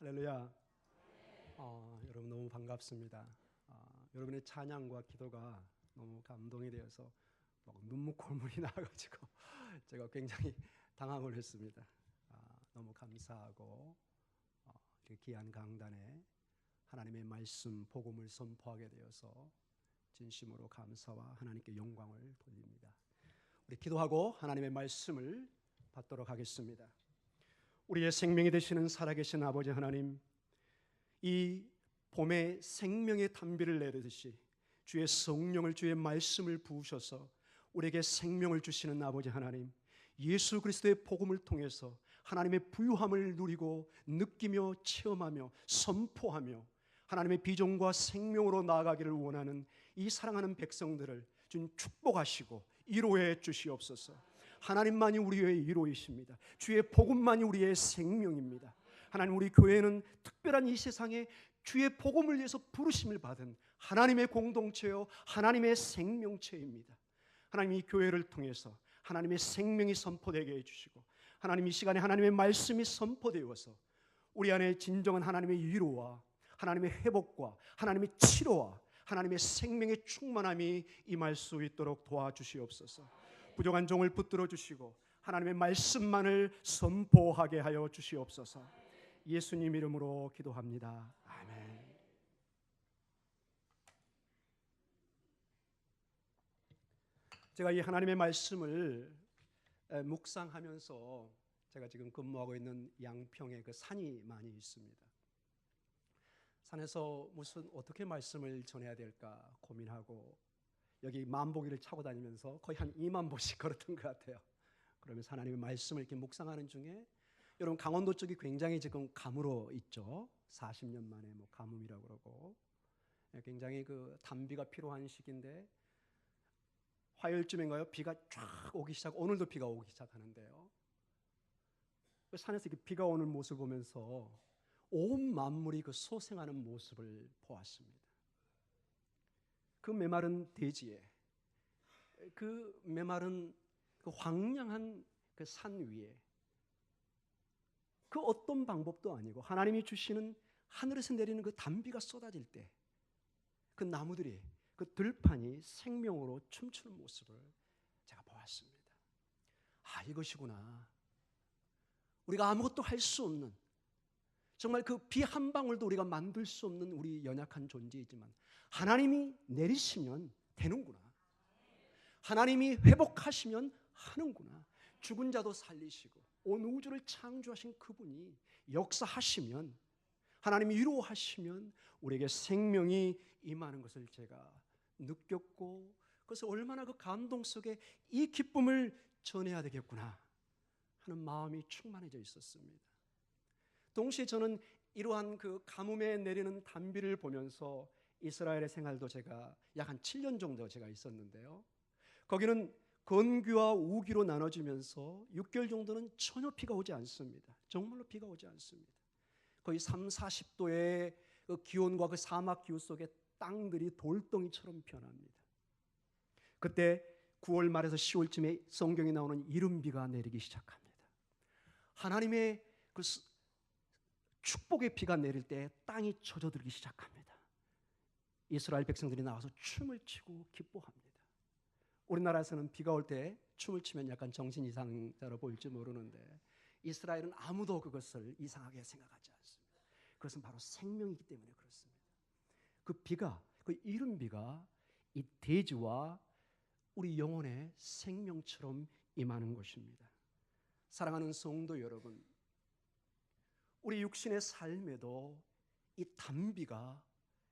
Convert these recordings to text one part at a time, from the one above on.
할렐루야. 여러분 너무 반갑습니다. 여러분의 찬양과 기도가 너무 감동이 되어서 눈물골물이 나가지고 제가 굉장히 당황을 했습니다. 너무 감사하고 이렇게 귀한 강단에 하나님의 말씀 복음을 선포하게 되어서 진심으로 감사와 하나님께 영광을 돌립니다. 우리 기도하고 하나님의 말씀을 받도록 하겠습니다. 우리의 생명이 되시는 살아계신 아버지 하나님, 이 봄에 생명의 단비를 내리듯이 주의 성령을, 주의 말씀을 부으셔서 우리에게 생명을 주시는 아버지 하나님, 예수 그리스도의 복음을 통해서 하나님의 부유함을 누리고 느끼며 체험하며 선포하며 하나님의 비전과 생명으로 나아가기를 원하는 이 사랑하는 백성들을 주님 축복하시고 위로해 주시옵소서. 하나님만이 우리의 위로이십니다. 주의 복음만이 우리의 생명입니다. 하나님, 우리 교회는 특별한 이 세상에 주의 복음을 위해서 부르심을 받은 하나님의 공동체요, 하나님의 생명체입니다. 하나님, 이 교회를 통해서 하나님의 생명이 선포되게 해주시고 하나님, 이 시간에 하나님의 말씀이 선포되어서 우리 안에 진정한 하나님의 위로와 하나님의 회복과 하나님의 치료와 하나님의 생명의 충만함이 임할 수 있도록 도와주시옵소서. 부족한 종을 붙들어 주시고 하나님의 말씀만을 선포하게 하여 주시옵소서. 예수님 이름으로 기도합니다. 아멘. 제가 이 하나님의 말씀을 묵상하면서 제가 지금 근무하고 있는 양평에 그 산이 많이 있습니다. 산에서 어떻게 말씀을 전해야 될까 고민하고 여기 만보기를 차고 다니면서 거의 한 2만 보씩 걸었던 것 같아요. 그러면서 하나님의 말씀을 이렇게 묵상하는 중에 여러분, 강원도 쪽이 굉장히 지금 가물어 있죠. 40년 만에 가뭄이라고 그러고 굉장히 그 단비가 필요한 시기인데 화요일쯤인가요? 비가 쫙 오기 시작. 오늘도 비가 오기 시작하는데요. 그 산에서 이렇게 비가 오는 모습을 보면서 온 만물이 그 소생하는 모습을 보았습니다. 그 메마른 대지에, 그 메마른 그 황량한 그 산 위에 그 어떤 방법도 아니고 하나님이 주시는 하늘에서 내리는 그 단비가 쏟아질 때 그 나무들이, 그 들판이 생명으로 춤추는 모습을 제가 보았습니다. 이것이구나. 우리가 아무것도 할 수 없는, 정말 그 비 한 방울도 우리가 만들 수 없는 우리 연약한 존재이지만 하나님이 내리시면 되는구나. 하나님이 회복하시면 하는구나. 죽은 자도 살리시고 온 우주를 창조하신 그분이 역사하시면, 하나님이 위로하시면 우리에게 생명이 임하는 것을 제가 느꼈고, 그래서 얼마나 그 감동 속에 이 기쁨을 전해야 되겠구나 하는 마음이 충만해져 있었습니다. 동시에 저는 이러한 그 가뭄에 내리는 단비를 보면서 이스라엘의 생활도 제가 약 한 7년 정도 제가 있었는데요. 거기는 건기와 우기로 나눠지면서 6개월 정도는 전혀 비가 오지 않습니다. 정말로 비가 오지 않습니다. 거의 30-40도의 그 기온과 그 사막 기후 속에 땅들이 돌덩이처럼 변합니다. 그때 9월 말에서 10월쯤에 성경에 나오는 이른비가 내리기 시작합니다. 하나님의 그 축복의 비가 내릴 때 땅이 젖어들기 시작합니다. 이스라엘 백성들이 나와서 춤을 추고 기뻐합니다. 우리나라에서는 비가 올 때 춤을 추면 약간 정신 이상자로 보일지 모르는데 이스라엘은 아무도 그것을 이상하게 생각하지 않습니다. 그것은 바로 생명이기 때문에 그렇습니다. 그 비가, 그 이른 비가 이 대지와 우리 영혼의 생명처럼 임하는 것입니다. 사랑하는 성도 여러분, 우리 육신의 삶에도 이 단비가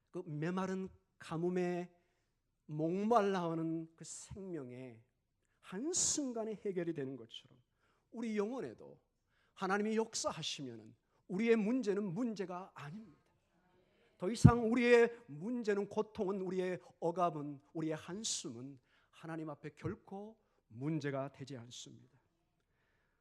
그 메마른 가뭄에 목말라하는 그 생명의 한순간에 해결이 되는 것처럼 우리 영혼에도 하나님이 역사하시면 우리의 문제는 문제가 아닙니다. 더 이상 우리의 문제는, 고통은, 우리의 억압은, 우리의 한숨은 하나님 앞에 결코 문제가 되지 않습니다.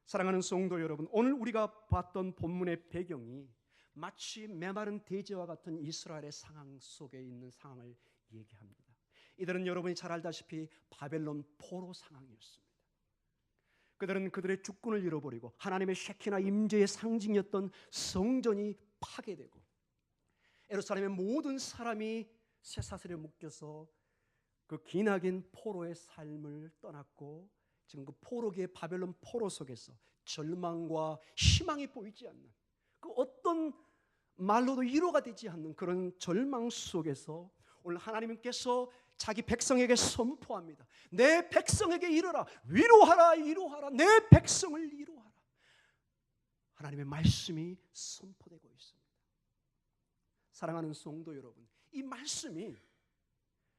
사랑하는 성도 여러분, 오늘 우리가 봤던 본문의 배경이 마치 메마른 대지와 같은 이스라엘의 상황 속에 있는 상황을 얘기합니다. 이들은 여러분이 잘 알다시피 바벨론 포로 상황이었습니다. 그들은 그들의 주권을 잃어버리고 하나님의 쉐키나 임재의 상징이었던 성전이 파괴되고 예루살렘의 모든 사람이 쇠사슬에 묶여서 그 기나긴 포로의 삶을 떠났고 지금 그 포로기의 바벨론 포로 속에서 절망과 희망이 보이지 않는 그 어떤 말로도 위로가 되지 않는 그런 절망 속에서 오늘 하나님께서 자기 백성에게 선포합니다. 내 백성에게 이르라. 위로하라, 위로하라. 내 백성을 위로하라. 하나님의 말씀이 선포되고 있습니다. 사랑하는 성도 여러분, 이 말씀이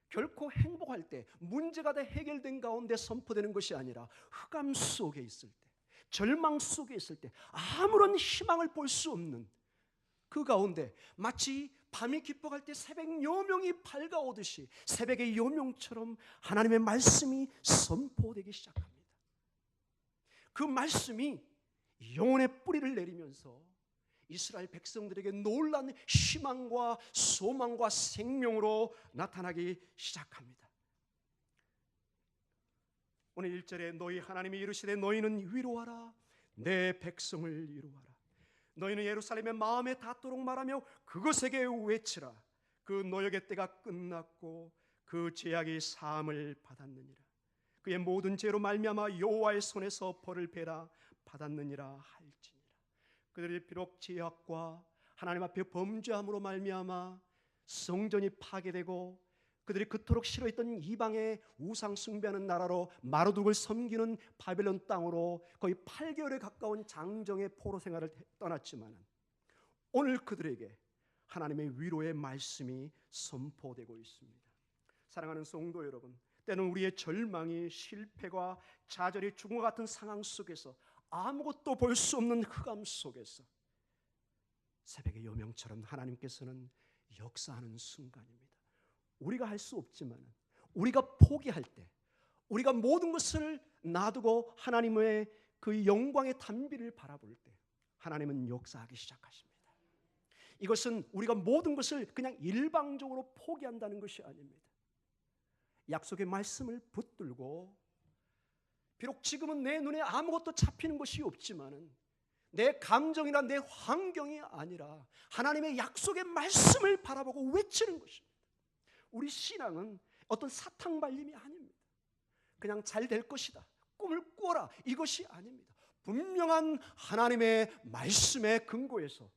결코 행복할 때, 문제가 다 해결된 가운데 선포되는 것이 아니라 흑암 속에 있을 때, 절망 속에 있을 때, 아무런 희망을 볼 수 없는 그 가운데 마치 밤이 깊어갈 때 새벽 요명이 밝아오듯이 새벽의 요명처럼 하나님의 말씀이 선포되기 시작합니다. 그 말씀이 영혼의 뿌리를 내리면서 이스라엘 백성들에게 놀라운 희망과 소망과 생명으로 나타나기 시작합니다. 오늘 1절에 너희 하나님이 이르시되 너희는 위로하라. 내 백성을 위로하라. 너희는 예루살렘의 마음에 닿도록 말하며 그것에게 외치라. 그 노역의 때가 끝났고 그 죄악이 사함을 받았느니라. 그의 모든 죄로 말미암아 여호와의 손에서 벌을 베라 받았느니라 할지니라. 그들이 비록 죄악과 하나님 앞에 범죄함으로 말미암아 성전이 파괴되고 그들이 그토록 싫어했던 이방의 우상 숭배하는 나라로 마르둑을 섬기는 바벨론 땅으로 거의 8개월에 가까운 장정의 포로 생활을 떠났지만 오늘 그들에게 하나님의 위로의 말씀이 선포되고 있습니다. 사랑하는 성도 여러분, 때는 우리의 절망이 실패와 좌절이 죽음과 같은 상황 속에서 아무것도 볼 수 없는 흑암 속에서 새벽의 요명처럼 하나님께서는 역사하는 순간입니다. 우리가 할 수 없지만 우리가 포기할 때, 우리가 모든 것을 놔두고 하나님의 그 영광의 단비를 바라볼 때 하나님은 역사하기 시작하십니다. 이것은 우리가 모든 것을 그냥 일방적으로 포기한다는 것이 아닙니다. 약속의 말씀을 붙들고 비록 지금은 내 눈에 아무것도 잡히는 것이 없지만 내 감정이나 내 환경이 아니라 하나님의 약속의 말씀을 바라보고 외치는 것입니다. 우리 신앙은 어떤 사탕발림이 아닙니다. 그냥 잘 될 것이다, 꿈을 꾸어라, 이것이 아닙니다. 분명한 하나님의 말씀에 근거해서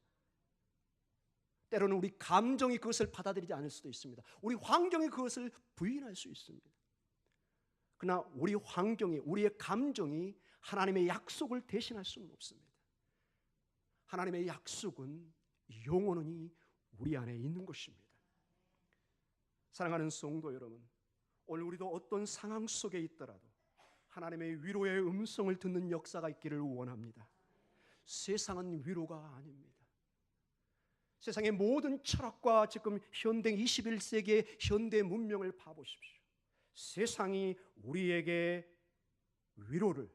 때로는 우리 감정이 그것을 받아들이지 않을 수도 있습니다. 우리 환경이 그것을 부인할 수 있습니다. 그러나 우리 환경이, 우리의 감정이 하나님의 약속을 대신할 수는 없습니다. 하나님의 약속은 영원히 우리 안에 있는 것입니다. 사랑하는 성도 여러분, 오늘 우리도 어떤 상황 속에 있더라도 하나님의 위로의 음성을 듣는 역사가 있기를 원합니다. 세상은 위로가 아닙니다. 세상의 모든 철학과 지금 현대 21세기의 현대 문명을 봐보십시오. 세상이 우리에게 위로를,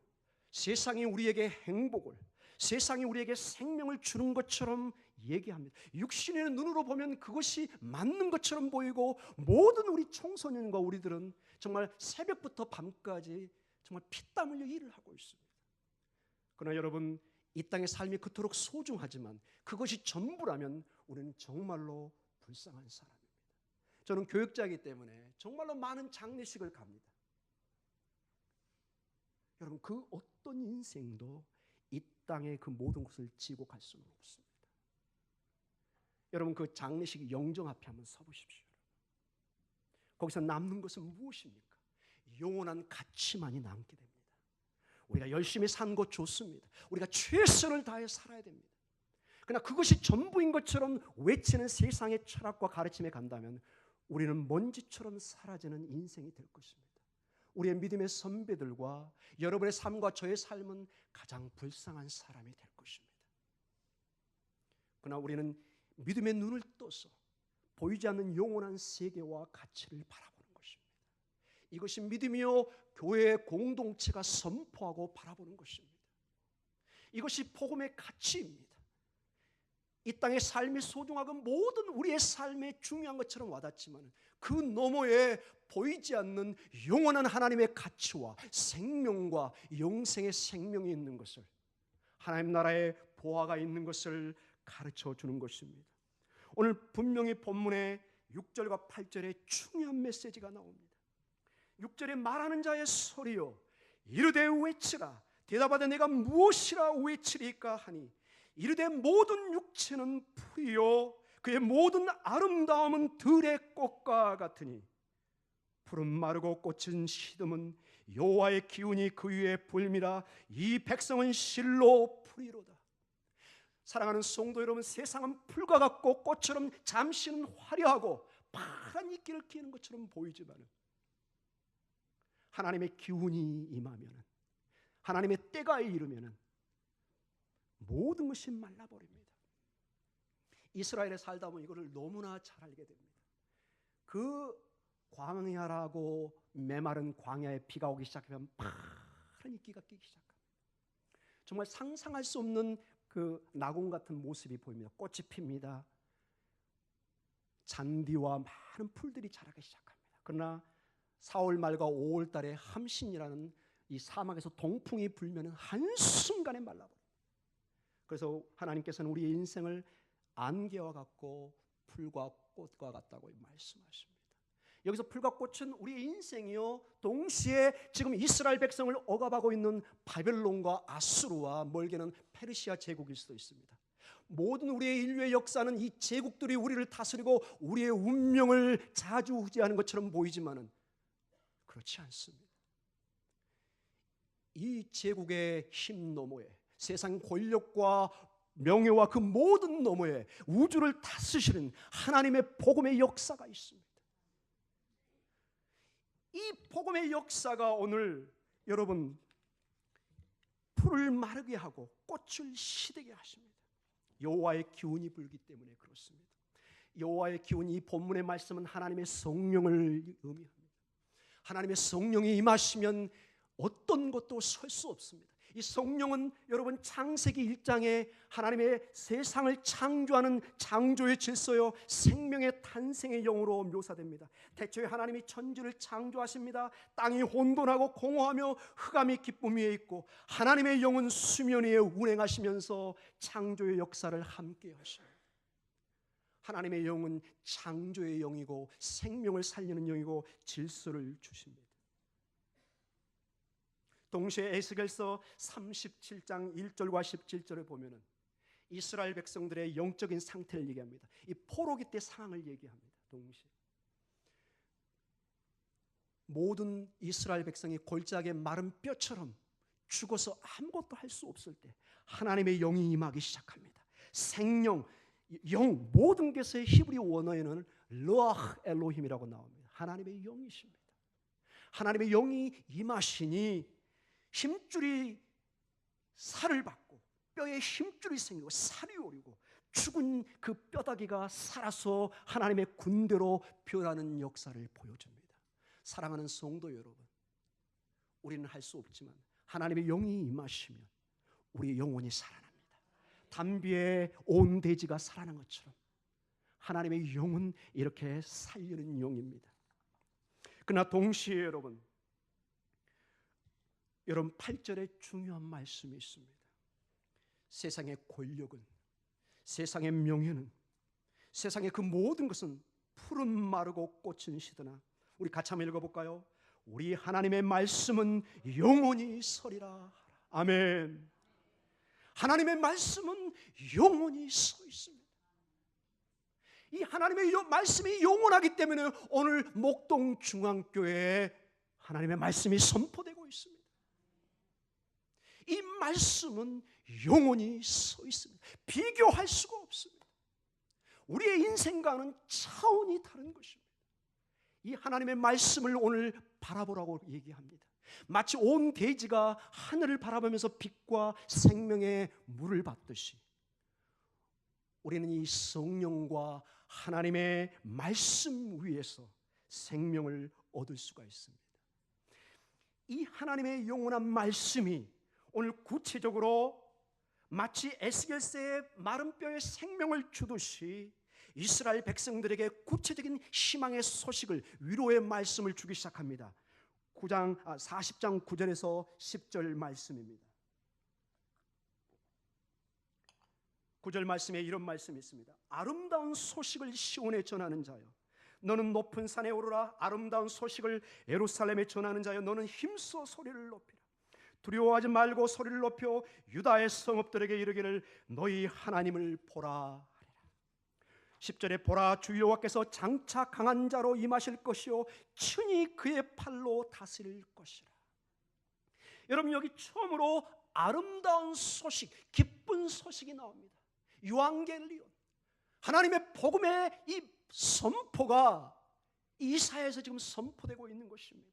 세상이 우리에게 행복을, 세상이 우리에게 생명을 주는 것처럼 얘기합니다. 육신의 눈으로 보면 그것이 맞는 것처럼 보이고 모든 우리 청소년과 우리들은 정말 새벽부터 밤까지 정말 피땀 흘려 일을 하고 있습니다. 그러나 여러분, 이 땅의 삶이 그토록 소중하지만 그것이 전부라면 우리는 정말로 불쌍한 사람입니다. 저는 교육자이기 때문에 정말로 많은 장례식을 갑니다. 여러분, 그 어떤 인생도 이 땅의 그 모든 것을 지고 갈 수는 없습니다. 여러분, 그 장례식 영정 앞에 한번 서보십시오. 거기서 남는 것은 무엇입니까? 영원한 가치만이 남게 됩니다. 우리가 열심히 산 것 좋습니다. 우리가 최선을 다해 살아야 됩니다. 그러나 그것이 전부인 것처럼 외치는 세상의 철학과 가르침에 간다면 우리는 먼지처럼 사라지는 인생이 될 것입니다. 우리의 믿음의 선배들과 여러분의 삶과 저의 삶은 가장 불쌍한 사람이 될 것입니다. 그러나 우리는 믿음의 눈을 떠서 보이지 않는 영원한 세계와 가치를 바라보는 것입니다. 이것이 믿음이요 교회의 공동체가 선포하고 바라보는 것입니다. 이것이 복음의 가치입니다. 이 땅의 삶이 소중하고 모든 우리의 삶에 중요한 것처럼 와닿지만 그 너머에 보이지 않는 영원한 하나님의 가치와 생명과 영생의 생명이 있는 것을, 하나님 나라의 보화가 있는 것을 가르쳐 주는 것입니다. 오늘 분명히 본문의 6절과 8절에 중요한 메시지가 나옵니다. 6절에 말하는 자의 소리여 이르되 외치라. 대답하되 내가 무엇이라 외치리까 하니 이르되 모든 육체는 풀이요 그의 모든 아름다움은 들의 꽃과 같으니 푸른 마르고 꽃은 시듬은 여호와의 기운이 그 위에 불미라. 이 백성은 실로 풀이로다. 사랑하는 성도 여러분, 세상은 풀과 같고 꽃처럼 잠시는 화려하고 파란 이끼를 끼는 것처럼 보이지만 하나님의 기운이 임하면, 하나님의 때가 이르면 모든 것이 말라버립니다. 이스라엘에 살다 보면 이거를 너무나 잘 알게 됩니다. 그 광야라고 메마른 광야에 비가 오기 시작하면 파란 이끼가 끼기 시작합니다. 정말 상상할 수 없는 그 낙원 같은 모습이 보입니다. 꽃이 핍니다. 잔디와 많은 풀들이 자라기 시작합니다. 그러나 4월 말과 5월 달에 함신이라는 이 사막에서 동풍이 불면 한순간에 말라버립니다. 그래서 하나님께서는 우리의 인생을 안개와 같고 풀과 꽃과 같다고 말씀하십니다. 여기서 풀과 꽃은 우리의 인생이요 동시에 지금 이스라엘 백성을 억압하고 있는 바벨론과 아수르와 멀게는 페르시아 제국일 수도 있습니다. 모든 우리의 인류의 역사는 이 제국들이 우리를 다스리고 우리의 운명을 좌지우지하는 것처럼 보이지만은 그렇지 않습니다. 이 제국의 힘 너머에, 세상 권력과 명예와 그 모든 너머에 우주를 다스리는 하나님의 복음의 역사가 있습니다. 이 복음의 역사가 오늘 여러분 풀을 마르게 하고 꽃을 시들게 하십니다. 여호와의 기운이 불기 때문에 그렇습니다. 여호와의 기운이, 이 본문의 말씀은 하나님의 성령을 의미합니다. 하나님의 성령이 임하시면 어떤 것도 설 수 없습니다. 이 성령은 여러분 창세기 1장에 하나님의 세상을 창조하는 창조의 질서요 생명의 탄생의 영으로 묘사됩니다. 태초에 하나님이 천지를 창조하십니다. 땅이 혼돈하고 공허하며 흑암이 기쁨 위에 있고 하나님의 영은 수면 위에 운행하시면서 창조의 역사를 함께 하십니다. 하나님의 영은 창조의 영이고 생명을 살리는 영이고 질서를 주십니다. 동시에 에스겔서 37장 1절과 17절을 보면은 이스라엘 백성들의 영적인 상태를 얘기합니다. 이 포로기 때 상황을 얘기합니다. 동시에 모든 이스라엘 백성이 골짜기의 마른 뼈처럼 죽어서 아무것도 할 수 없을 때 하나님의 영이 임하기 시작합니다. 생명, 영, 모든 것의 히브리 원어에는 르아흐 엘로힘이라고 나옵니다. 하나님의 영이십니다. 하나님의 영이 임하시니 힘줄이 살을 받고 뼈에 힘줄이 생기고 살이 오르고 죽은 그 뼈다귀가 살아서 하나님의 군대로 변하는 역사를 보여줍니다. 사랑하는 성도 여러분, 우리는 할 수 없지만 하나님의 영이 임하시면 우리의 영혼이 살아납니다. 담비에 온 돼지가 살아난 것처럼 하나님의 영은 이렇게 살리는 영입니다. 그러나 동시에 여러분 8절에 중요한 말씀이 있습니다. 세상의 권력은, 세상의 명예는, 세상의 그 모든 것은 푸른 마르고 꽃은 시드나, 우리 같이 한번 읽어볼까요? 우리 하나님의 말씀은 영원히 서리라. 아멘. 하나님의 말씀은 영원히 서 있습니다. 이 하나님의 말씀이 영원하기 때문에 오늘 목동 중앙교회에 하나님의 말씀이 선포되고 있습니다. 이 말씀은 영원히 서 있습니다. 비교할 수가 없습니다. 우리의 인생과는 차원이 다른 것입니다. 이 하나님의 말씀을 오늘 바라보라고 얘기합니다. 마치 온 대지가 하늘을 바라보면서 빛과 생명의 물을 받듯이 우리는 이 성령과 하나님의 말씀 위에서 생명을 얻을 수가 있습니다. 이 하나님의 영원한 말씀이 오늘 구체적으로 마치 에스겔서의 마른 뼈에 생명을 주듯이 이스라엘 백성들에게 구체적인 희망의 소식을, 위로의 말씀을 주기 시작합니다. 40장 9절에서 10절 말씀입니다. 9절 말씀에 이런 말씀이 있습니다. 아름다운 소식을 시온에 전하는 자여, 너는 높은 산에 오르라. 아름다운 소식을 예루살렘에 전하는 자여, 너는 힘써 소리를 높이라. 두려워하지 말고 소리를 높여 유다의 성읍들에게 이르기를 너희 하나님을 보라 하리라. 10절에 보라, 주 여호와께서 장차 강한 자로 임하실 것이요 친히 그의 팔로 다스릴 것이라. 여러분, 여기 처음으로 아름다운 소식, 기쁜 소식이 나옵니다. 유앙겔리온, 하나님의 복음의 이 선포가 이사야에서 지금 선포되고 있는 것입니다.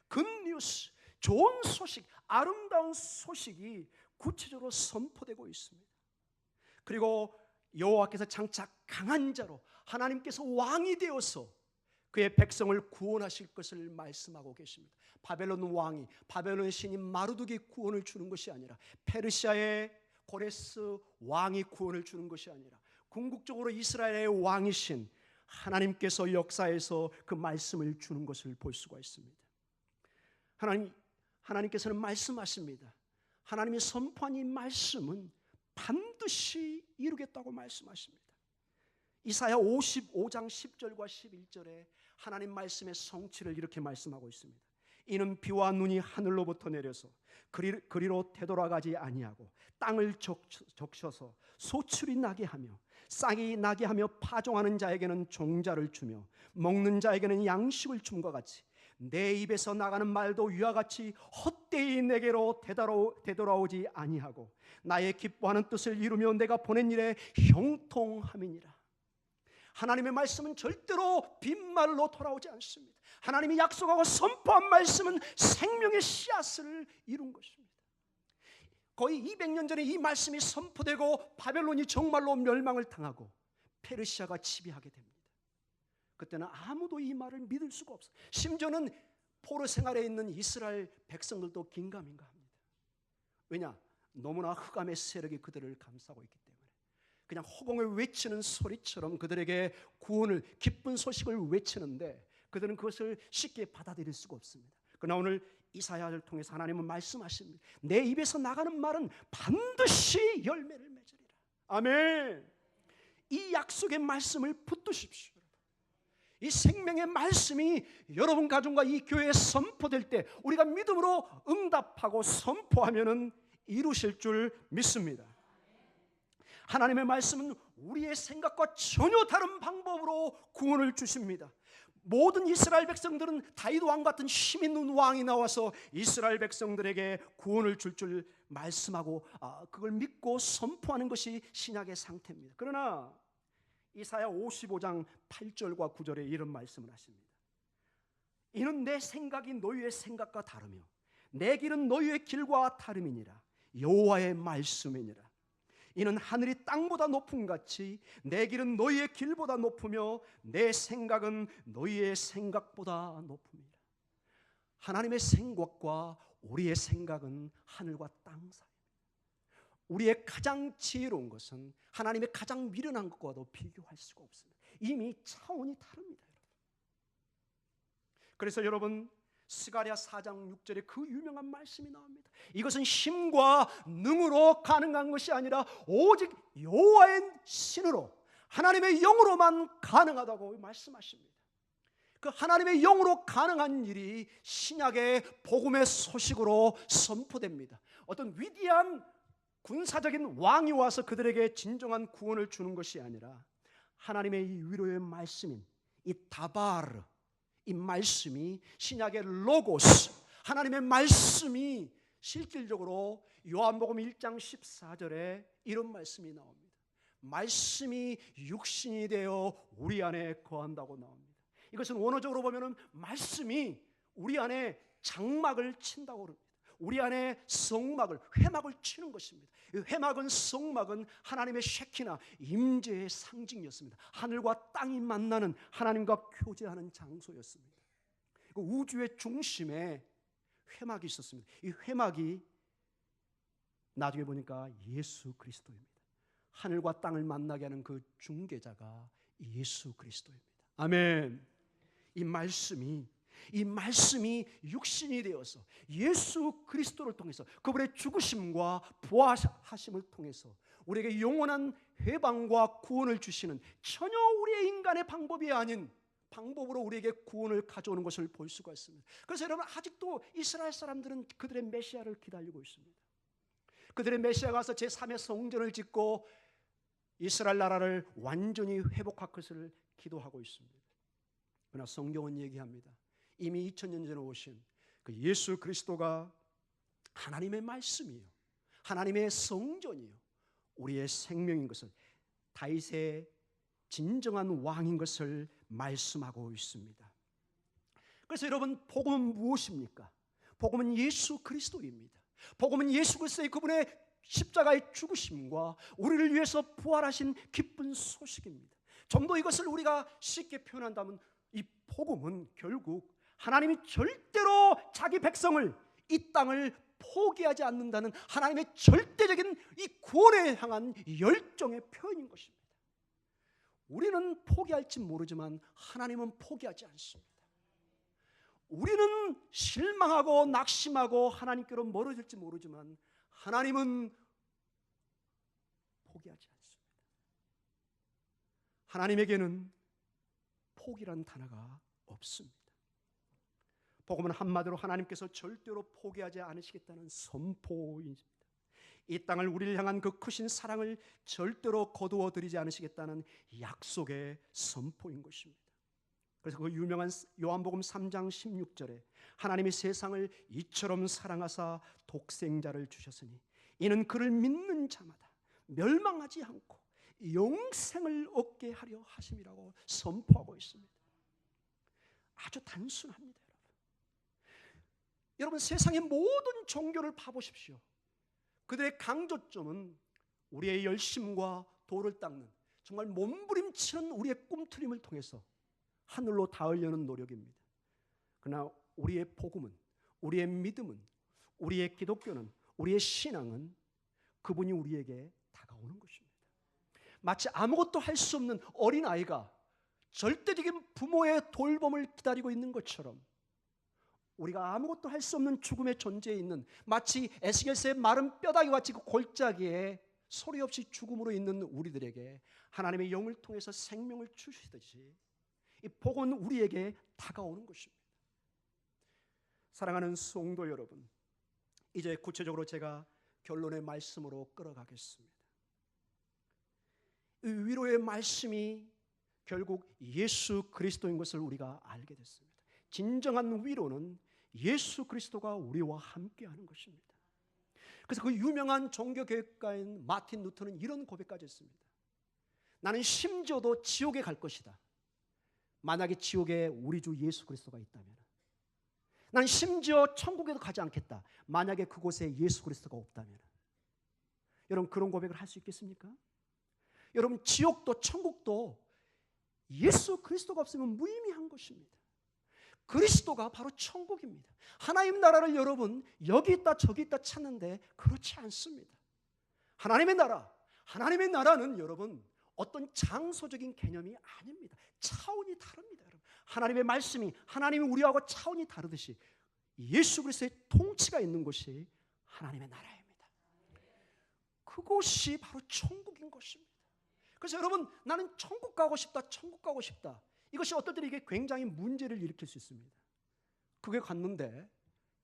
굿뉴스, 좋은 소식, 아름다운 소식이 구체적으로 선포되고 있습니다. 그리고 여호와께서 장차 강한 자로, 하나님께서 왕이 되어서 그의 백성을 구원하실 것을 말씀하고 계십니다. 바벨론 왕이, 바벨론 신인 마르둑이 구원을 주는 것이 아니라, 페르시아의 고레스 왕이 구원을 주는 것이 아니라, 궁극적으로 이스라엘의 왕이신 하나님께서 역사에서 그 말씀을 주는 것을 볼 수가 있습니다. 하나님께서는 말씀하십니다. 하나님이 선포한 이 말씀은 반드시 이루겠다고 말씀하십니다. 이사야 55장 10절과 11절에 하나님 말씀의 성취를 이렇게 말씀하고 있습니다. 이는 비와 눈이 하늘로부터 내려서 그리로 되돌아가지 아니하고 땅을 적셔서 소출이 나게 하며 싹이 나게 하며 파종하는 자에게는 종자를 주며 먹는 자에게는 양식을 줌과 같이 내 입에서 나가는 말도 위와 같이 헛되이 내게로 되돌아오지 아니하고 나의 기뻐하는 뜻을 이루며 내가 보낸 일에 형통함이니라. 하나님의 말씀은 절대로 빈말로 돌아오지 않습니다. 하나님이 약속하고 선포한 말씀은 생명의 씨앗을 이룬 것입니다. 거의 200년 전에 이 말씀이 선포되고 바벨론이 정말로 멸망을 당하고 페르시아가 지배하게 됩니다. 그때는 아무도 이 말을 믿을 수가 없어요. 심지어는 포로 생활에 있는 이스라엘 백성들도 긴가민가합니다. 왜냐? 너무나 흑암의 세력이 그들을 감싸고 있기 때문에. 그냥 호봉을 외치는 소리처럼 그들에게 구원을, 기쁜 소식을 외치는데 그들은 그것을 쉽게 받아들일 수가 없습니다. 그러나 오늘 이사야를 통해서 하나님은 말씀하십니다. 내 입에서 나가는 말은 반드시 열매를 맺으리라. 아멘. 이 약속의 말씀을 붙드십시오. 이 생명의 말씀이 여러분 가정과 이 교회에 선포될 때 우리가 믿음으로 응답하고 선포하면은 이루실 줄 믿습니다. 하나님의 말씀은 우리의 생각과 전혀 다른 방법으로 구원을 주십니다. 모든 이스라엘 백성들은 다윗 왕 같은 힘 있는 왕이 나와서 이스라엘 백성들에게 구원을 줄 말씀하고 그걸 믿고 선포하는 것이 신약의 상태입니다. 그러나 이사야 55장 8절과 9절에 이런 말씀을 하십니다. 이는 내 생각이 너희의 생각과 다르며 내 길은 너희의 길과 다름이니라. 여호와의 말씀이니라. 이는 하늘이 땅보다 높음 같이 내 길은 너희의 길보다 높으며 내 생각은 너희의 생각보다 높음이라. 하나님의 생각과 우리의 생각은 하늘과 땅 사이. 우리의 가장 지혜로운 것은 하나님의 가장 미련한 것과도 비교할 수가 없습니다. 이미 차원이 다릅니다. 그래서 여러분, 스가랴 4장 6절에 그 유명한 말씀이 나옵니다. 이것은 힘과 능으로 가능한 것이 아니라 오직 여호와의 신으로, 하나님의 영으로만 가능하다고 말씀하십니다. 그 하나님의 영으로 가능한 일이 신약의 복음의 소식으로 선포됩니다. 어떤 위대한 군사적인 왕이 와서 그들에게 진정한 구원을 주는 것이 아니라 하나님의 이 위로의 말씀인 이 다바르, 이 말씀이 신약의 로고스, 하나님의 말씀이 실질적으로 요한복음 1장 14절에 이런 말씀이 나옵니다. 말씀이 육신이 되어 우리 안에 거한다고 나옵니다. 이것은 원어적으로 보면은 말씀이 우리 안에 장막을 친다고 그럽니다. 우리 안에 성막을, 회막을 치는 것입니다. 회막은, 성막은 하나님의 쉐키나 임재의 상징이었습니다. 하늘과 땅이 만나는, 하나님과 교제하는 장소였습니다. 우주의 중심에 회막이 있었습니다. 이 회막이 나중에 보니까 예수 그리스도입니다. 하늘과 땅을 만나게 하는 그 중개자가 예수 그리스도입니다. 아멘. 이 말씀이 육신이 되어서 예수 그리스도를 통해서 그분의 죽으심과 부활하심을 통해서 우리에게 영원한 회방과 구원을 주시는 전혀 우리의 인간의 방법이 아닌 방법으로 우리에게 구원을 가져오는 것을 볼 수가 있습니다. 그래서 여러분, 아직도 이스라엘 사람들은 그들의 메시아를 기다리고 있습니다. 그들의 메시아가 와서 제3의 성전을 짓고 이스라엘 나라를 완전히 회복할 것을 기도하고 있습니다. 그러나 성경은 얘기합니다. 이미 2000년 전에 오신 그 예수 그리스도가 하나님의 말씀이요, 하나님의 성전이요, 우리의 생명인 것을, 다윗의 진정한 왕인 것을 말씀하고 있습니다. 그래서 여러분, 복음은 무엇입니까? 복음은 예수 그리스도입니다. 복음은 예수 그리스도의 그분의 십자가의 죽으심과 우리를 위해서 부활하신 기쁜 소식입니다. 좀 더 이것을 우리가 쉽게 표현한다면, 이 복음은 결국 하나님이 절대로 자기 백성을, 이 땅을 포기하지 않는다는 하나님의 절대적인 이 구원에 향한 열정의 표현인 것입니다. 우리는 포기할지 모르지만 하나님은 포기하지 않습니다. 우리는 실망하고 낙심하고 하나님께로 멀어질지 모르지만 하나님은 포기하지 않습니다. 하나님에게는 포기란 단어가 없습니다. 복음은 한마디로 하나님께서 절대로 포기하지 않으시겠다는 선포입니다. 이 땅을 우리를 향한 그 크신 사랑을 절대로 거두어 드리지 않으시겠다는 약속의 선포인 것입니다. 그래서 그 유명한 요한복음 3장 16절에 하나님이 세상을 이처럼 사랑하사 독생자를 주셨으니 이는 그를 믿는 자마다 멸망하지 않고 영생을 얻게 하려 하심이라고 선포하고 있습니다. 아주 단순합니다. 여러분, 세상의 모든 종교를 봐보십시오. 그들의 강조점은 우리의 열심과 도를 닦는, 정말 몸부림치는 우리의 꿈틀림을 통해서 하늘로 닿으려는 노력입니다. 그러나 우리의 복음은, 우리의 믿음은, 우리의 기독교는, 우리의 신앙은 그분이 우리에게 다가오는 것입니다. 마치 아무것도 할 수 없는 어린아이가 절대적인 부모의 돌봄을 기다리고 있는 것처럼, 우리가 아무것도 할 수 없는 죽음의 존재에 있는, 마치 에스겔서의 마른 뼈다귀 같이 그 골짜기에 소리 없이 죽음으로 있는 우리들에게 하나님의 영을 통해서 생명을 주시듯이 이 복음은 우리에게 다가오는 것입니다. 사랑하는 성도 여러분, 이제 구체적으로 제가 결론의 말씀으로 끌어가겠습니다. 이 위로의 말씀이 결국 예수 그리스도인 것을 우리가 알게 됐습니다. 진정한 위로는 예수 그리스도가 우리와 함께하는 것입니다. 그래서 그 유명한 종교개혁가인 마틴 루터는 이런 고백까지 했습니다. 나는 심지어도 지옥에 갈 것이다. 만약에 지옥에 우리 주 예수 그리스도가 있다면. 난 심지어 천국에도 가지 않겠다. 만약에 그곳에 예수 그리스도가 없다면. 여러분, 그런 고백을 할 수 있겠습니까? 여러분, 지옥도 천국도 예수 그리스도가 없으면 무의미한 것입니다. 그리스도가 바로 천국입니다. 하나님 나라를 여러분 여기 있다 저기 있다 찾는데 그렇지 않습니다. 하나님의 나라는 여러분 어떤 장소적인 개념이 아닙니다. 차원이 다릅니다. 여러분. 하나님의 말씀이, 하나님이 우리하고 차원이 다르듯이 예수 그리스도의 통치가 있는 곳이 하나님의 나라입니다. 그곳이 바로 천국인 것입니다. 그래서 여러분, 나는 천국 가고 싶다, 천국 가고 싶다. 이것이 어떨 때는 이게 굉장히 문제를 일으킬 수 있습니다. 그게 갔는데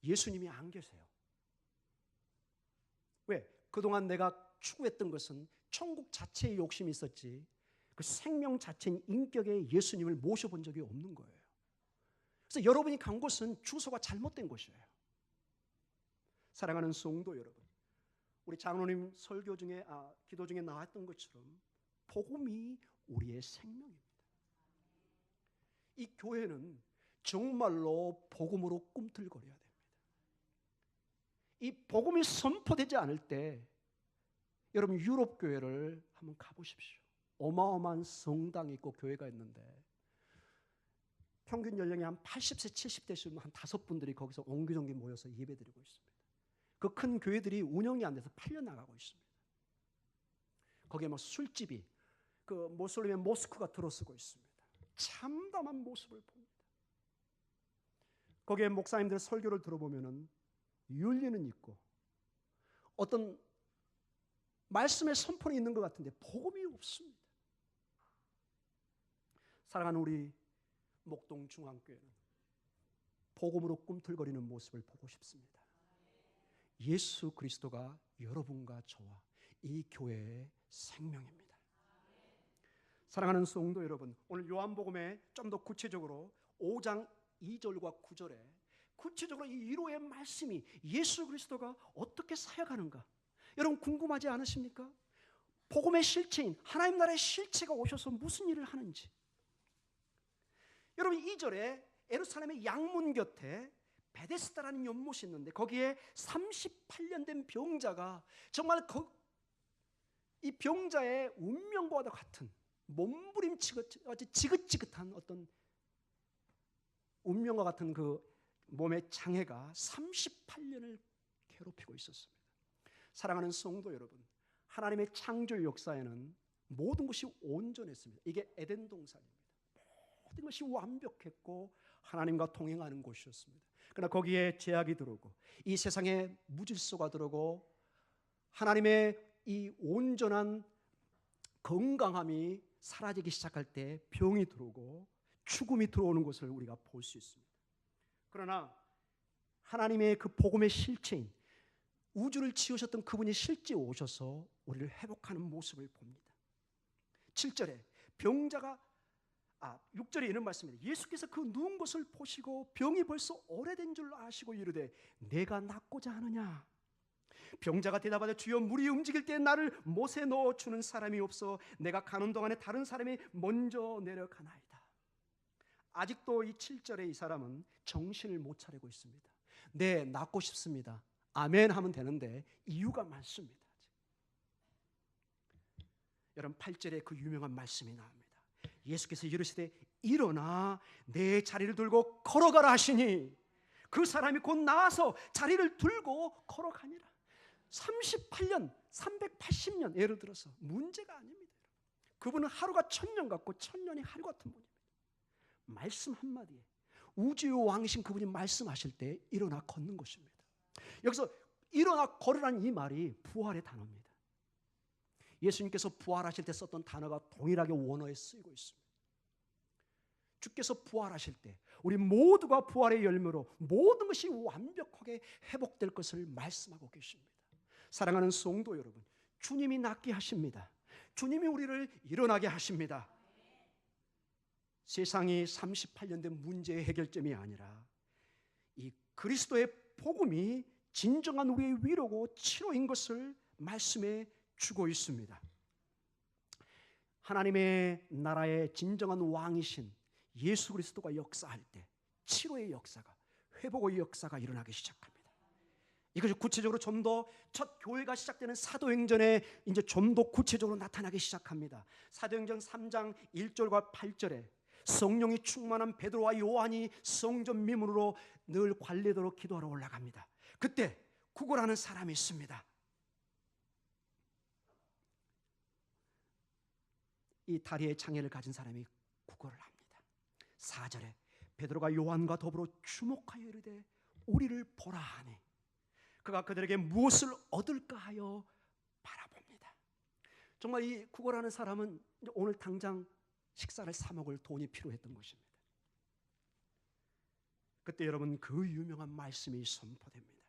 예수님이 안 계세요. 왜? 그동안 내가 추구했던 것은 천국 자체의 욕심이 있었지 그 생명 자체인 인격의 예수님을 모셔본 적이 없는 거예요. 그래서 여러분이 간 곳은 주소가 잘못된 곳이에요. 사랑하는 성도 여러분, 우리 장로님 설교 중에 기도 중에 나왔던 것처럼 복음이 우리의 생명입니다. 이 교회는 정말로 복음으로 꿈틀거려야 됩니다. 이 복음이 선포되지 않을 때 여러분 유럽 교회를 한번 가보십시오. 어마어마한 성당이 있고 교회가 있는데 평균 연령이 한 80세 70대시면 한 5분들이 거기서 옹기종기 모여서 예배드리고 있습니다. 그 큰 교회들이 운영이 안 돼서 팔려나가고 있습니다. 거기에 뭐 술집이 그 모슬림의 모스크가 들어서고 있습니다. 참담한 모습을 봅니다. 거기에 목사님들 설교를 들어보면은 윤리는 있고 어떤 말씀의 선포는 있는 것 같은데 복음이 없습니다. 사랑하는 우리 목동 중앙교회는 복음으로 꿈틀거리는 모습을 보고 싶습니다. 예수 그리스도가 여러분과 저와 이 교회의 생명입니다. 사랑하는 성도 여러분, 오늘 요한복음에 좀 더 구체적으로 5장 2절과 9절에 구체적으로 이 위로의 말씀이 예수 그리스도가 어떻게 사역하는가, 여러분 궁금하지 않으십니까? 복음의 실체인 하나님 나라의 실체가 오셔서 무슨 일을 하는지. 여러분 2절에 예루살렘의 양문 곁에 베데스다라는 연못이 있는데 거기에 38년 된 병자가 정말 이 병자의 운명과 같은 몸부림치듯이 지긋지긋한 어떤 운명과 같은 그 몸의 장애가 38년을 괴롭히고 있었습니다. 사랑하는 성도 여러분, 하나님의 창조 역사에는 모든 것이 온전했습니다. 이게 에덴 동산입니다. 모든 것이 완벽했고 하나님과 동행하는 곳이었습니다. 그러나 거기에 제약이 들어오고 이 세상에 무질서가 들어오고 하나님의 이 온전한 건강함이 사라지기 시작할 때 병이 들어오고 죽음이 들어오는 것을 우리가 볼 수 있습니다. 그러나 하나님의 그 복음의 실체인 우주를 지으셨던 그분이 실제 오셔서 우리를 회복하는 모습을 봅니다. 7절에 병자가 6절에 이런 말씀입니다. 예수께서 그 누운 것을 보시고 병이 벌써 오래된 줄 아시고 이르되 내가 낫고자 하느냐. 병자가 대답하되 주여 물이 움직일 때 나를 못에 넣어주는 사람이 없어 내가 가는 동안에 다른 사람이 먼저 내려가나이다. 아직도 이 7절에 이 사람은 정신을 못 차리고 있습니다. 네, 낫고 싶습니다. 아멘 하면 되는데 이유가 많습니다. 여러분 8절에 그 유명한 말씀이 나옵니다. 예수께서 이르시되 일어나 내 자리를 들고 걸어가라 하시니 그 사람이 곧 나와서 자리를 들고 걸어가니라. 38년, 380년 예를 들어서 문제가 아닙니다. 그분은 하루가 1000년 같고 1000년이 하루 같은 분입니다. 말씀 한마디에 우주의 왕이신 그분이 말씀하실 때 일어나 걷는 것입니다. 여기서 일어나 걸으라는 이 말이 부활의 단어입니다. 예수님께서 부활하실 때 썼던 단어가 동일하게 원어에 쓰이고 있습니다. 주께서 부활하실 때 우리 모두가 부활의 열매로 모든 것이 완벽하게 회복될 것을 말씀하고 계십니다. 사랑하는 성도 여러분, 주님이 낫게 하십니다. 주님이 우리를 일어나게 하십니다. 세상이 38년 된 문제의 해결점이 아니라 이 그리스도의 복음이 진정한 우리의 위로고 치료인 것을 말씀해 주고 있습니다. 하나님의 나라의 진정한 왕이신 예수 그리스도가 역사할 때 치료의 역사가, 회복의 역사가 일어나기 시작합니다. 이것이 구체적으로 좀 더 첫 교회가 시작되는 사도행전에 이제 좀 더 구체적으로 나타나기 시작합니다. 사도행전 3장 1절과 8절에 성령이 충만한 베드로와 요한이 성전 미문으로 늘 관리도로 기도하러 올라갑니다. 그때 구걸하는 사람이 있습니다. 이 다리에 장애를 가진 사람이 구걸을 합니다. 4절에 베드로가 요한과 더불어 주목하여 이르되 우리를 보라 하니 그가 그들에게 무엇을 얻을까 하여 바라봅니다. 정말 이 구걸하는 사람은 오늘 당장 식사를 사 먹을 돈이 필요했던 것입니다. 그때 여러분 그 유명한 말씀이 선포됩니다.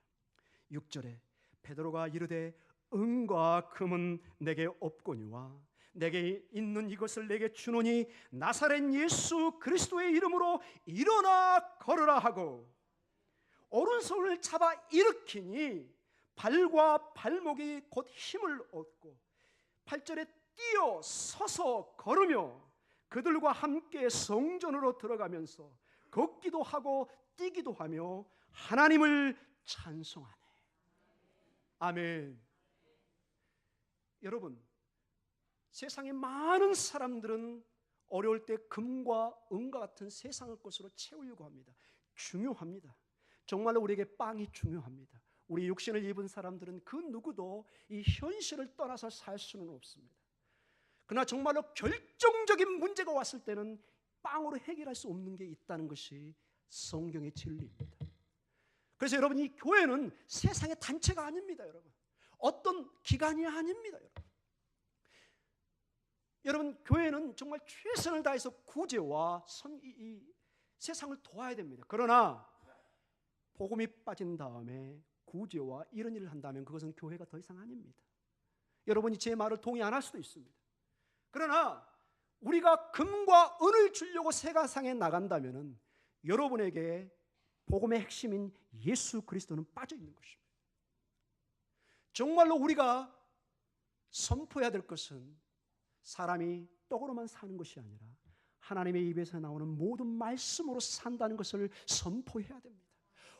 6절에 베드로가 이르되 은과 금은 내게 없거니와 내게 있는 이것을 내게 주노니 나사렛 예수 그리스도의 이름으로 일어나 걸으라 하고 오른손을 잡아 일으키니 발과 발목이 곧 힘을 얻고 8절에 뛰어 서서 걸으며 그들과 함께 성전으로 들어가면서 걷기도 하고 뛰기도 하며 하나님을 찬송하네. 아멘. 여러분, 세상의 많은 사람들은 어려울 때 금과 은과 같은 세상의 것으로 채우려고 합니다. 중요합니다. 정말로 우리에게 빵이 중요합니다. 우리 육신을 입은 사람들은 그 누구도 이 현실을 떠나서 살 수는 없습니다. 그러나 정말로 결정적인 문제가 왔을 때는 빵으로 해결할 수 없는 게 있다는 것이 성경의 진리입니다. 그래서 여러분 이 교회는 세상의 단체가 아닙니다. 여러분 어떤 기간이 아닙니다. 여러분, 교회는 정말 최선을 다해서 구제와 이 세상을 도와야 됩니다. 그러나 복음이 빠진 다음에 구제와 이런 일을 한다면 그것은 교회가 더 이상 아닙니다. 여러분이 제 말을 동의 안 할 수도 있습니다. 그러나 우리가 금과 은을 주려고 세상에 나간다면 여러분에게 복음의 핵심인 예수 그리스도는 빠져 있는 것입니다. 정말로 우리가 선포해야 될 것은 사람이 떡으로만 사는 것이 아니라 하나님의 입에서 나오는 모든 말씀으로 산다는 것을 선포해야 됩니다.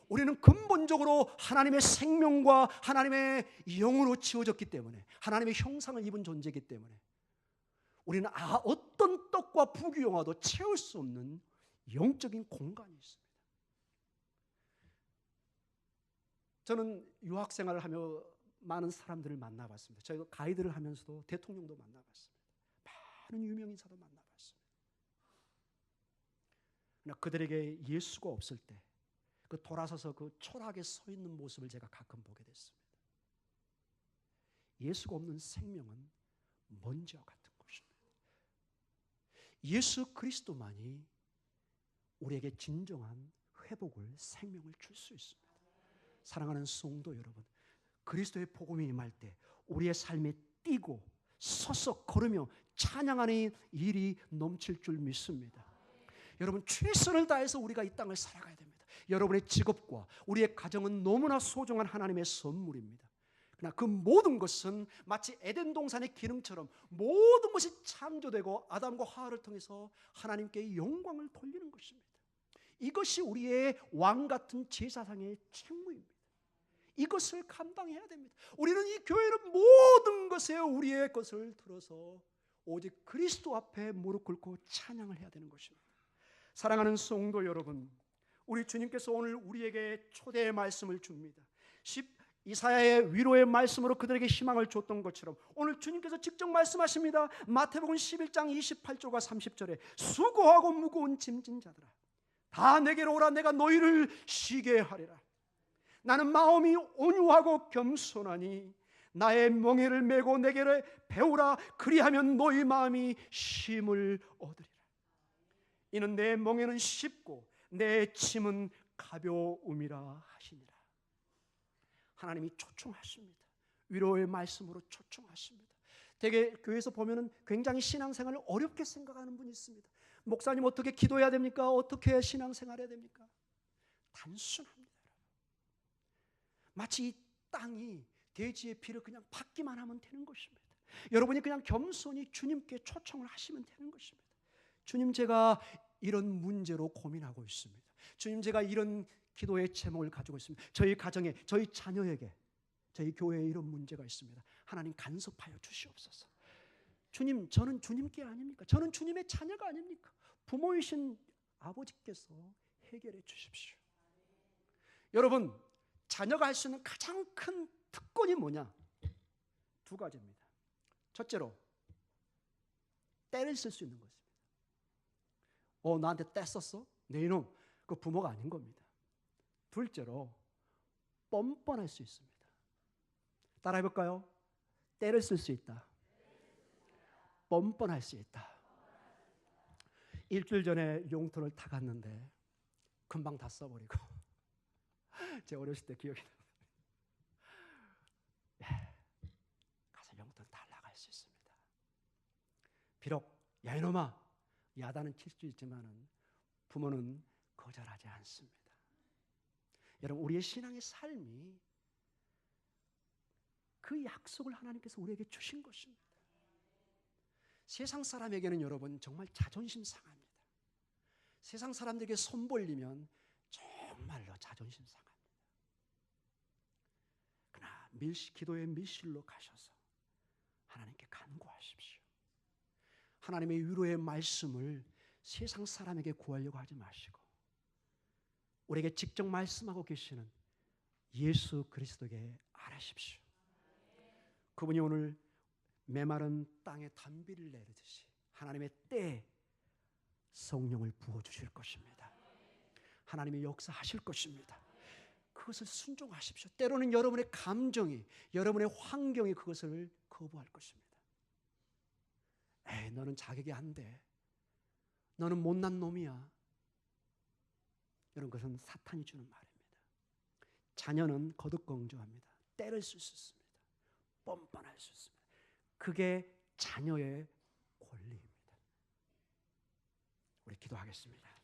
우리는 근본적으로 하나님의 생명과 하나님의 영으로 지어졌기 때문에, 하나님의 형상을 입은 존재이기 때문에 우리는 어떤 떡과 부귀영화도 채울 수 없는 영적인 공간이 있습니다. 저는 유학 생활을 하며 많은 사람들을 만나봤습니다. 저희가 가이드를 하면서도 대통령도 만나봤습니다. 많은 유명인사도 만나봤습니다. 그러나 그들에게 예수가 없을 때 그 돌아서서 그 초라하게 서 있는 모습을 제가 가끔 보게 됐습니다. 예수가 없는 생명은 먼지와 같은 것입니다. 예수 그리스도만이 우리에게 진정한 회복을, 생명을 줄 수 있습니다. 사랑하는 성도 여러분, 그리스도의 복음이 임할 때 우리의 삶에 뛰고 서서 걸으며 찬양하는 일이 넘칠 줄 믿습니다. 여러분, 최선을 다해서 우리가 이 땅을 살아가야 됩니다. 여러분의 직업과 우리의 가정은 너무나 소중한 하나님의 선물입니다. 그러나 그 모든 것은 마치 에덴 동산의 기능처럼 모든 것이 창조되고 아담과 하와를 통해서 하나님께 영광을 돌리는 것입니다. 이것이 우리의 왕 같은 제사상의 책무입니다. 이것을 감당해야 됩니다. 우리는 이 교회는 모든 것에 우리의 것을 들어서 오직 그리스도 앞에 무릎 꿇고 찬양을 해야 되는 것입니다. 사랑하는 성도 여러분, 우리 주님께서 오늘 우리에게 초대의 말씀을 줍니다. 이사야의 위로의 말씀으로 그들에게 희망을 줬던 것처럼 오늘 주님께서 직접 말씀하십니다. 마태복음 11장 28절과 30절에 수고하고 무거운 짐진 자들아, 다 내게로 오라. 내가 너희를 쉬게 하리라. 나는 마음이 온유하고 겸손하니 나의 멍에를 메고 내게로 배우라. 그리하면 너희 마음이 쉼을 얻으리라. 이는 내 멍에는 쉽고 내 짐은 가벼움이라 하시니라. 하나님이 초청하십니다. 위로의 말씀으로 초청하십니다. 되게 교회에서 보면은 굉장히 신앙생활을 어렵게 생각하는 분이 있습니다. 목사님, 어떻게 기도해야 됩니까? 어떻게 신앙생활해야 됩니까? 단순합니다. 마치 이 땅이 대지의 비를 그냥 받기만 하면 되는 것입니다. 여러분이 그냥 겸손히 주님께 초청을 하시면 되는 것입니다. 주님, 제가 이런 문제로 고민하고 있습니다. 주님, 제가 이런 기도의 제목을 가지고 있습니다. 저희 가정에, 저희 자녀에게, 저희 교회에 이런 문제가 있습니다. 하나님, 간섭하여 주시옵소서. 주님, 저는 주님께 아닙니까? 저는 주님의 자녀가 아닙니까? 부모이신 아버지께서 해결해 주십시오. 여러분, 자녀가 할 수 있는 가장 큰 특권이 뭐냐? 두 가지입니다. 첫째로, 때를 쓸 수 있는 것입니다. 나한테 때 썼어? 내 이놈, 그 부모가 아닌 겁니다. 둘째로, 뻔뻔할 수 있습니다. 따라해볼까요? 때를 쓸 수 있다. 뻔뻔할 수 있다. 일주일 전에 용돈을 다 갔는데 금방 다 써버리고 제 어렸을 때 기억이 납니다. 가서 용돈 달라고 할 수 있습니다. 비록 야 이놈아, 야단은 칠 수 있지만 부모는 거절하지 않습니다. 여러분, 우리의 신앙의 삶이 그 약속을 하나님께서 우리에게 주신 것입니다. 세상 사람에게는 여러분 정말 자존심 상합니다. 세상 사람들에게 손 벌리면 정말로 자존심 상합니다. 그러나 기도의 밀실로 가셔서 하나님께 간구하십시오. 하나님의 위로의 말씀을 세상 사람에게 구하려고 하지 마시고 우리에게 직접 말씀하고 계시는 예수 그리스도에게 아뢰십시오. 그분이 오늘 메마른 땅에 단비를 내리듯이 하나님의 때에 성령을 부어주실 것입니다. 하나님의 역사하실 것입니다. 그 그것을 순종하십시오. 때로는 여러분의 감정이, 여러분의 환경이 그것을 거부할 것입니다. 에이, 너는 자격이 안 돼. 너는 못난 놈이야. 이런 것은 사탄이 주는 말입니다. 자녀는 거듭건조합니다. 때를 쓸 수 있습니다. 뻔뻔할 수 있습니다. 그게 자녀의 권리입니다. 우리 기도하겠습니다.